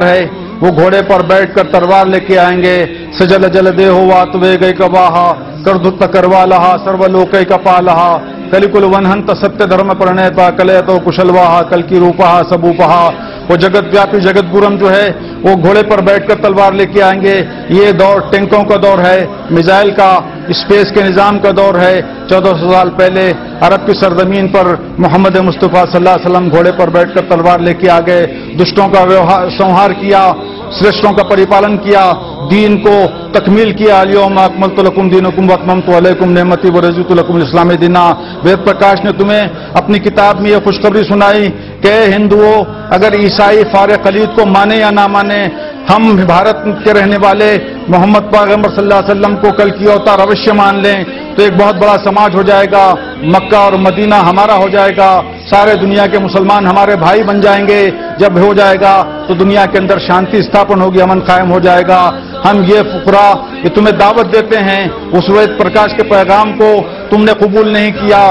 ہے وہ گھوڑے پر بیٹھ کر تلوار لے کے آئیں گے. سجل جل دے ہو وات وے گئی کباہا کردت کروا لہا سرو لوکے کپا لہا کلکل ونہنت ستیہ دھرم پرنیتا کلیتو کشلواہا کل کی روپہا سبوپہا. وہ جگت ویاپی جگت گرم جو ہے وہ گھوڑے پر بیٹھ کر تلوار لے کے آئیں گے. یہ دور ٹینکوں کا دور ہے, میزائل کا, اسپیس کے نظام کا دور ہے. 1400 سال پہلے عرب کی سرزمین پر محمد مصطفیٰ صلی اللہ علیہ وسلم گھوڑے پر بیٹھ کر تلوار لے کے آ گئے, دشٹوں کا سنہار کیا, سرشٹوں کا پریپالن کیا, دین کو تکمیل کیا. الیوم اکملت لکم دینکم واتممت علیکم نعمتی ورضیت لکم الاسلام دینا. وید پرکاش نے تمہیں اپنی کتاب میں یہ خوشخبری سنائی کہ ہندوؤں اگر عیسائی فارغ خلید کو مانے یا نہ مانے, ہم بھارت کے رہنے والے محمد پیغمبر صلی اللہ علیہ وسلم کو کل کی اوتار اوشیہ مان لیں تو ایک بہت بڑا سماج ہو جائے گا. مکہ اور مدینہ ہمارا ہو جائے گا, سارے دنیا کے مسلمان ہمارے بھائی بن جائیں گے. جب ہو جائے گا تو دنیا کے اندر شانتی استھاپن ہوگی, امن قائم ہو جائے گا. ہم یہ فقراء کہ تمہیں دعوت دیتے ہیں, اس وید پرکاش کے پیغام کو تم نے قبول نہیں کیا.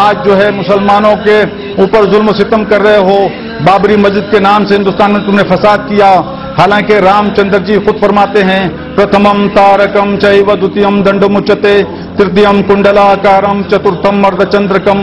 آج جو ہے مسلمانوں کے اوپر ظلم و ستم کر رہے ہو. بابری مسجد کے نام سے ہندوستان میں تم نے فساد کیا. حالانکہ رام چندر جی خود فرماتے ہیں پرتمم تارکم چیو دوتیم دنڈمچتے ترتیم کنڈلاکارم چترتم مرد چندرکم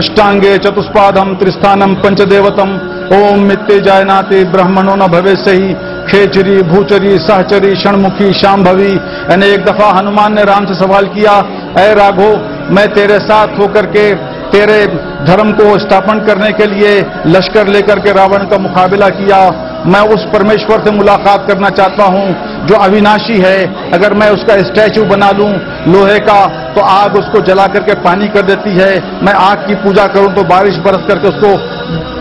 اشٹانگے چتسپادم ترستھانم پنچ دیوتم اوم متی جائناتی برہمنو نہ بھویسہی کھیچری بھوچری سہچری شنمکھی شامبھوی. یعنی ایک دفعہ ہنومان نے رام سے سوال کیا, اے راگھو میں تیرے ساتھ ہو کر کے تیرے دھرم کو استھاپن کرنے کے لیے لشکر لے کر کے راون کا مقابلہ کیا. میں اس پرمیشور سے ملاقات کرنا چاہتا ہوں جو اویناشی ہے. اگر میں اس کا اسٹیچو بنا لوں لوہے کا تو آگ اس کو جلا کر کے پانی کر دیتی ہے. میں آگ کی پوجا کروں تو بارش برس کر کے اس کو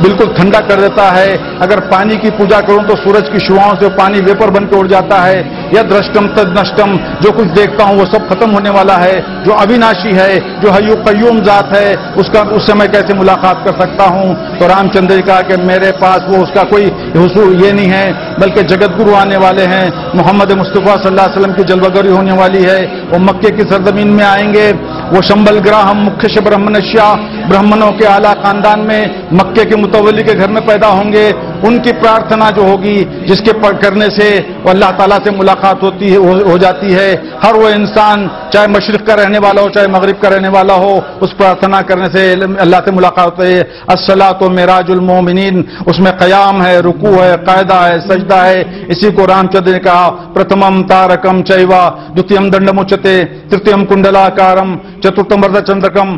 بالکل ٹھنڈا کر دیتا ہے. اگر پانی کی پوجا کروں تو سورج کی شعاؤں سے پانی ویپر بن کے اڑ جاتا ہے. یا درشٹم تد نشٹم, جو کچھ دیکھتا ہوں وہ سب ختم ہونے والا ہے. جو اویناشی ہے, جو حی قیوم ذات ہے, اس سے میں کیسے ملاقات کر سکتا ہوں. تو رام چندر جی کہا کہ میرے پاس وہ اس کا کوئی حصول یہ نہیں ہے, بلکہ جگت گرو آنے والے ہیں. محمد مصطفیٰ صلی اللہ علیہ وسلم کی جلوہ گری ہونے والی ہے. وہ مکے کی سرزمین میں آئیں گے. وہ شمبل گراہم مکھش برہمنشیا, برہمنوں کے اعلیٰ خاندان میں مکے کے متولی کے گھر میں پیدا ہوں گے. ان کی پرارتھنا جو ہوگی جس کے کرنے سے وہ اللہ تعالیٰ سے ملاقات ہوتی ہے ہو جاتی ہے. ہر وہ انسان چاہے مشرق کا رہنے والا ہو چاہے مغرب کا رہنے والا ہو, اس پرارتھنا کرنے سے اللہ سے ملاقات ہوتی ہے. الصلاۃ معراج المومنین, اس میں قیام ہے, رکوع ہے, قاعدہ ہے, سجدہ ہے. اسی کو رام چندر نے کہا پرتمم تارکم چیوا دوتیم دنڈمچتے ترتیم کنڈلاکارم چترتم مرد چندرکم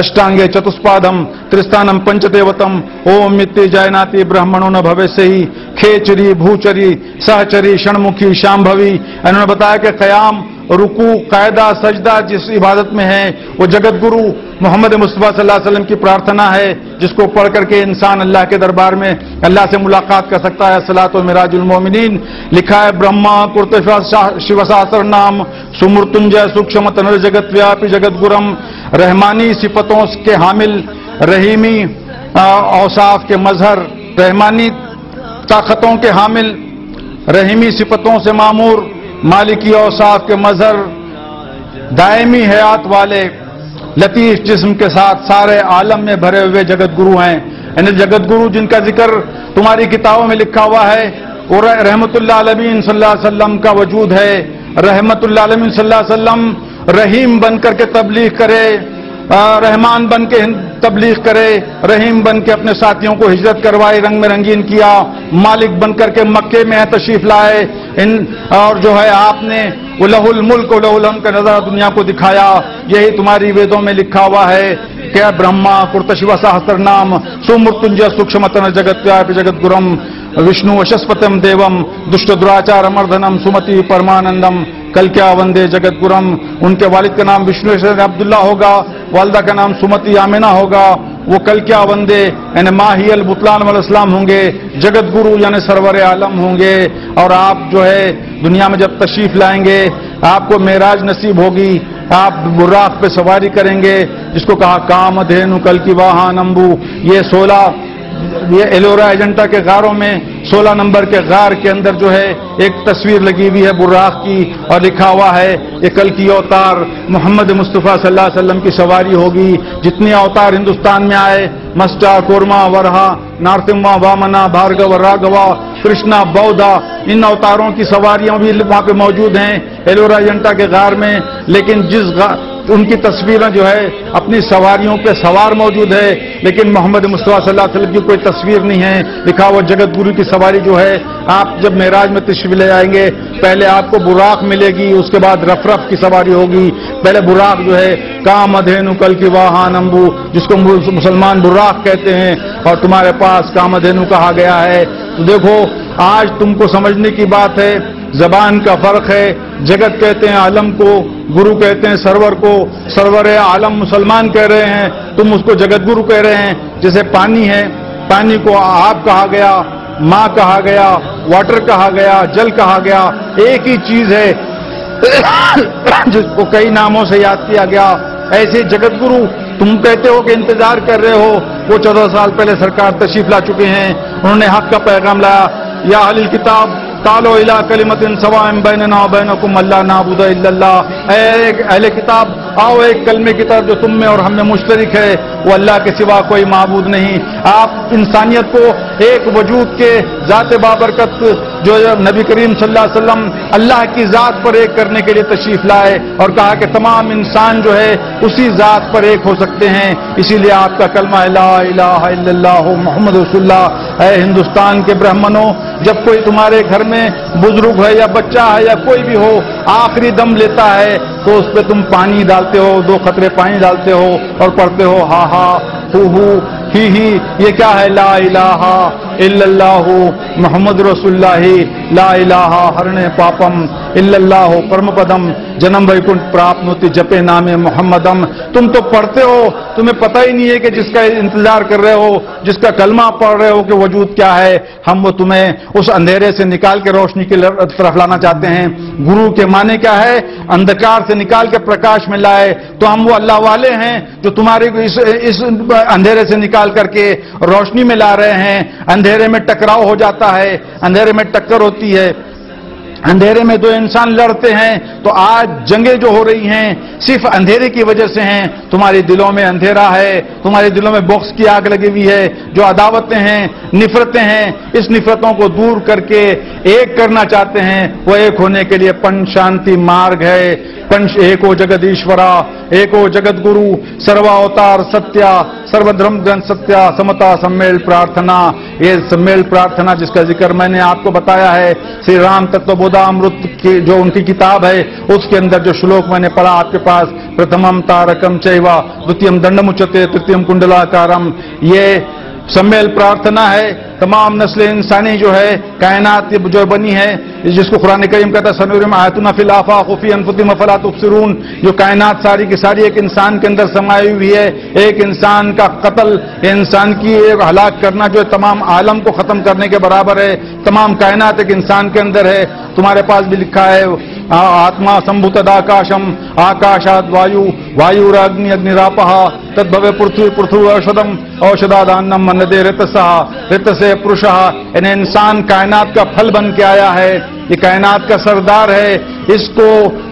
اشٹانگے چتسپادم ترستھانم پنچ دیوتم اوم متی جائناتی برہمنو نہ بھویسہی کھیچری بھوچری سہچری شنمکھی شامبھوی. انہوں نے بتایا کہ قیام, رکوع, قاعدہ, سجدہ جس عبادت میں ہے وہ جگت گرو محمد مصطفیٰ صلی اللہ علیہ وسلم کی پرارتھنا ہے, جس کو پڑھ کر کے انسان اللہ کے دربار میں اللہ سے ملاقات کر سکتا ہے. الصلاۃ معراج المومنین لکھا ہے برہما کرت شیو سہسر نام سمرتنجے سوکشم تنر جگت ویاپی جگت گرم. رحمانی صفتوں کے حامل, رحیمی اوصاف کے مظہر, رحمانی طاقتوں کے حامل, رحیمی صفتوں سے معمور, مالکی اوصاف کے مظہر, دائمی حیات والے, لطیف جسم کے ساتھ سارے عالم میں بھرے ہوئے جگت گرو ہیں. یعنی جگت گرو جن کا ذکر تمہاری کتابوں میں لکھا ہوا ہے اور رحمت اللہ علیہ صلی اللہ علیہ وسلم کا وجود ہے. رحمت اللہ علیہ صلی اللہ علیہ وسلم رحیم بن کر کے تبلیغ کرے, رحمان بن کے تبلیغ کرے, رحیم بن کے اپنے ساتھیوں کو ہجرت کروائے, رنگ میں رنگین کیا, مالک بن کر کے مکے میں تشریف لائے. اور جو ہے آپ نے وہ لہ الملک و لہ الحمد کا نظارہ دنیا کو دکھایا. یہی تمہاری ویدوں میں لکھا ہوا ہے کہ برہما کرت شیو سہسر نام سمرتنجے سوکشمتن جگت ویاپی جگت گرم وشنو وشسپتم دیوم دشٹ دراچار مردنم سمتی پرمانندم. کل کیا وندے جگت گرم. ان کے والد کا نام وشنو عبداللہ ہوگا, والدہ کا نام سمتی آمنہ ہوگا. وہ کل کیا وندے یعنی ماہی البطلان والاسلام ہوں گے. جگت گرو یعنی سرور عالم ہوں گے. اور آپ جو ہے دنیا میں جب تشریف لائیں گے آپ کو معراج نصیب ہوگی. آپ براق پہ سواری کریں گے جس کو کہا کام دھینو کل کی واہان امبو. یہ 16 یہ ایلورا اجنٹا کے غاروں میں 16 نمبر کے غار کے اندر جو ہے ایک تصویر لگی ہوئی ہے براق کی، اور لکھا ہوا ہے یہ کل کی اوتار محمد مصطفیٰ صلی اللہ علیہ وسلم کی سواری ہوگی۔ جتنے اوتار ہندوستان میں آئے، مسٹا، کورما، ورہا، نارتما، وامنا، بھارگو، راگوا، کرشنا، بودھا، ان اوتاروں کی سواریاں بھی وہاں پہ موجود ہیں ایلورا اجنٹا کے غار میں، لیکن ان کی تصویریں جو ہے اپنی سواریوں پہ سوار موجود ہے، لیکن محمد مصطفیٰ صلی اللہ علیہ وسلم کی کوئی تصویر نہیں ہے۔ لکھا ہوا جگت گرو کی سواری جو ہے، آپ جب معراج میں تشریف لے آئیں گے، پہلے آپ کو براق ملے گی، اس کے بعد رف کی سواری ہوگی۔ پہلے براق جو ہے کامدھینو کل کی واہن امبو، جس کو مسلمان براق کہتے ہیں، اور تمہارے پاس کامدھینو کہا گیا ہے۔ تو دیکھو آج تم کو سمجھنے کی بات ہے، زبان کا فرق ہے۔ جگت کہتے ہیں عالم کو، گرو کہتے ہیں سرور کو، سرور عالم مسلمان کہہ رہے ہیں، تم اس کو جگت گرو کہہ رہے ہیں۔ جیسے پانی ہے، پانی کو آب کہا گیا، ماں کہا گیا، واٹر کہا گیا، جل کہا گیا، ایک ہی چیز ہے جس کو کئی ناموں سے یاد کیا گیا۔ ایسے جگت گرو تم کہتے ہو کہ انتظار کر رہے ہو، وہ 14 سال پہلے سرکار تشریف لا چکے ہیں، انہوں نے حق کا پیغام لایا۔ یا اہل الکتاب تعالوا الی کلمۃ سواء بیننا وبینکم الا نعبد الا اللہ، اے اہل کتاب آؤ ایک کلمے کی طرف جو تم میں اور ہم میں مشترک ہے، وہ اللہ کے سوا کوئی معبود نہیں۔ آپ انسانیت کو ایک وجود کے ذات بابرکت جو نبی کریم صلی اللہ علیہ وسلم اللہ کی ذات پر ایک کرنے کے لیے تشریف لائے، اور کہا کہ تمام انسان جو ہے اسی ذات پر ایک ہو سکتے ہیں۔ اسی لیے آپ کا کلمہ لا الہ الا اللہ محمد رسول اللہ۔ اے ہندوستان کے برہمنوں، جب کوئی تمہارے گھر میں بزرگ ہے یا بچہ ہے یا کوئی بھی ہو، آخری دم لیتا ہے تو اس پہ تم پانی ڈالتے ہو، 2 قطرے پانی ڈالتے ہو اور پڑھتے ہو ہا ہا ہو ہی۔ یہ کیا ہے؟ لا الہ الا اللہ محمد رسول اللہ، لا الہ ہرنے پاپم الا اللہ پرم پدم جنم ویکنٹ پراپنوتی جپے نام محمدم۔ تم تو پڑھتے ہو، تمہیں پتہ ہی نہیں ہے کہ جس کا انتظار کر رہے ہو، جس کا کلمہ پڑھ رہے ہو کہ وجود کیا ہے۔ ہم وہ تمہیں اس اندھیرے سے نکال کے روشنی کی طرف لانا چاہتے ہیں۔ گرو کے معنی کیا ہے؟ اندھکار سے نکال کے پرکاش میں لائے۔ تو ہم وہ اللہ والے ہیں جو تمہارے اس اندھیرے سے نکال کر کے روشنی میں لا رہے ہیں۔ اندھیرے میں ٹکراؤ ہو جاتا ہے، اندھیرے میں ٹکر ہوتی ہے، اندھیرے میں دو انسان لڑتے ہیں۔ تو آج جنگیں جو ہو رہی ہیں صرف اندھیرے کی وجہ سے ہیں۔ تمہارے دلوں میں اندھیرا ہے، تمہارے دلوں میں بغض کی آگ لگی ہوئی ہے، جو عداوتیں ہیں، نفرتیں ہیں، اس نفرتوں کو دور کر کے ایک کرنا چاہتے ہیں۔ وہ ایک ہونے کے لیے پنچ شانتی مارگ ہے۔ پنچ ایک ہو جگدیشورا، ایک ہو جگت گرو، سروا اوتار ستیا، سرو دھرم گن ستیا، سمتا سمیل پرارتھنا۔ یہ سمیل پرارتھنا جس کا ذکر میں نے آپ کو بتایا ہے، شری رام تتو بودھا امرت کی جو ان کی کتاب ہے، اس کے اندر جو شلوک میں نے پڑھا آپ کے پاس، پرتھمم تارکم چیوا دوتیم دنڈمچتے ترتیم کنڈلاکارم، یہ سمیل پرارتھنا ہے۔ تمام نسل انسانی جو ہے، کائنات جو بنی ہے، جس کو قرآن کریم کہتا ہے سنورم آیاتنا فی الآفاق وفی انفسکم افلا تبصرون، جو کائنات ساری کی ساری ایک انسان کے اندر سمائی ہوئی ہے۔ ایک انسان کا قتل، انسان کی ایک ہلاک کرنا جو ہے تمام عالم کو ختم کرنے کے برابر ہے۔ تمام کائنات ایک انسان کے اندر ہے۔ تمہارے پاس بھی لکھا ہے آتما سمبھوتداکاشم آکاشات وایو وایوراگنی اگنیراپہ تدبھوے پرتھوی پرتھو اوشدم اوشدادانم مندے رتسہ رتسے پرشہ، یعنی انسان کائنات کا پھل بن کے آیا ہے، یہ کائنات کا سردار ہے۔ اس کو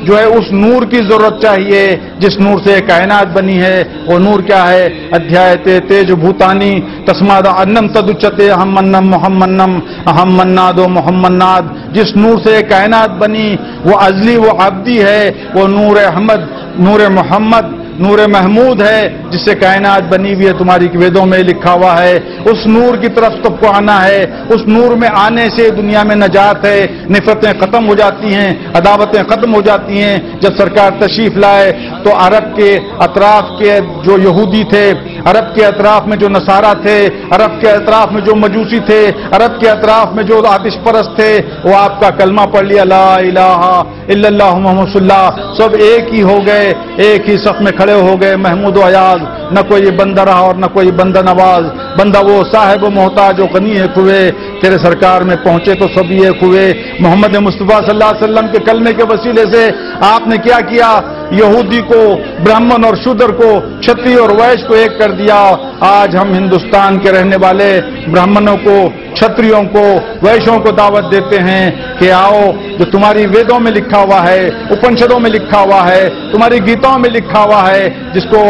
جو ہے اس نور کی ضرورت چاہیے جس نور سے کائنات بنی ہے۔ وہ نور کیا ہے؟ ادھیایتے تیج بھوتانی تسماد انم تدچتے اہم منم محمنم اہم منادو محمناد۔ جس نور سے کائنات بنی وہ ازلی، وہ ابدی ہے، وہ نور احمد، نور محمد، نور محمود ہے، جس سے کائنات بنی ہوئی ہے۔ تمہاری ویدوں میں لکھا ہوا ہے اس نور کی طرف تم کو آنا ہے۔ اس نور میں آنے سے دنیا میں نجات ہے، نفرتیں ختم ہو جاتی ہیں، عداوتیں ختم ہو جاتی ہیں۔ جب سرکار تشریف لائے تو عرب کے اطراف کے جو یہودی تھے، عرب کے اطراف میں جو نصارہ تھے، عرب کے اطراف میں جو مجوسی تھے، عرب کے اطراف میں جو آتش پرست تھے، وہ آپ کا کلمہ پڑھ لیا لا الہ الا اللہ محمد رسول اللہ، سب ایک ہی ہو گئے۔ ایک ہی صف میں کھڑے ہو گئے محمود و ایاز، نہ کوئی بندہ رہا اور نہ کوئی بندہ نواز، بندہ وہ صاحب و محتاج و غنی ایک ہوئے، تیرے سرکار میں پہنچے تو سبھی ایک ہوئے۔ محمد مصطفیٰ صلی اللہ علیہ وسلم کے کلمے کے وسیلے سے آپ نے کیا کیا؟ یہودی کو، برہمن اور شودر کو، چھتری اور ویش کو ایک کر دیا۔ آج ہم ہندوستان کے رہنے والے برہمنوں کو، چھتریوں کو، ویشوں کو دعوت دیتے ہیں کہ آؤ، جو تمہاری ویدوں میں لکھا ہوا ہے، اپنشدوں میں لکھا ہوا ہے، تمہاری گیتوں میں لکھا ہوا ہے، جس کو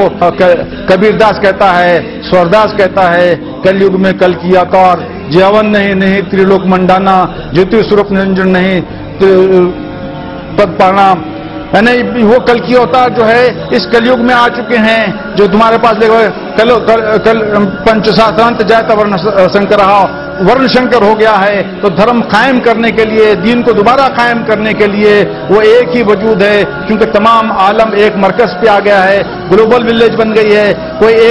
کبیر داس کہتا ہے، سورداس کہتا ہے، کل یگ میں کل کی آکار، جیون نہیں تریلوک منڈانا، جیتی سورپ نرنجن نہیں پد پانا، یعنی وہ کل کی اوتار جو ہے اس کلیوگ میں آ چکے ہیں، جو تمہارے پاس لے گئے کل پنچ ساسرانت جائتا ورن شنکر رہا، ورن شنکر ہو گیا ہے۔ تو دھرم قائم کرنے کے لیے، دین کو دوبارہ قائم کرنے کے لیے وہ ایک ہی وجود ہے، کیونکہ تمام عالم ایک مرکز پہ آ گیا ہے، گلوبل ولیج بن گئی ہے، کوئی ایک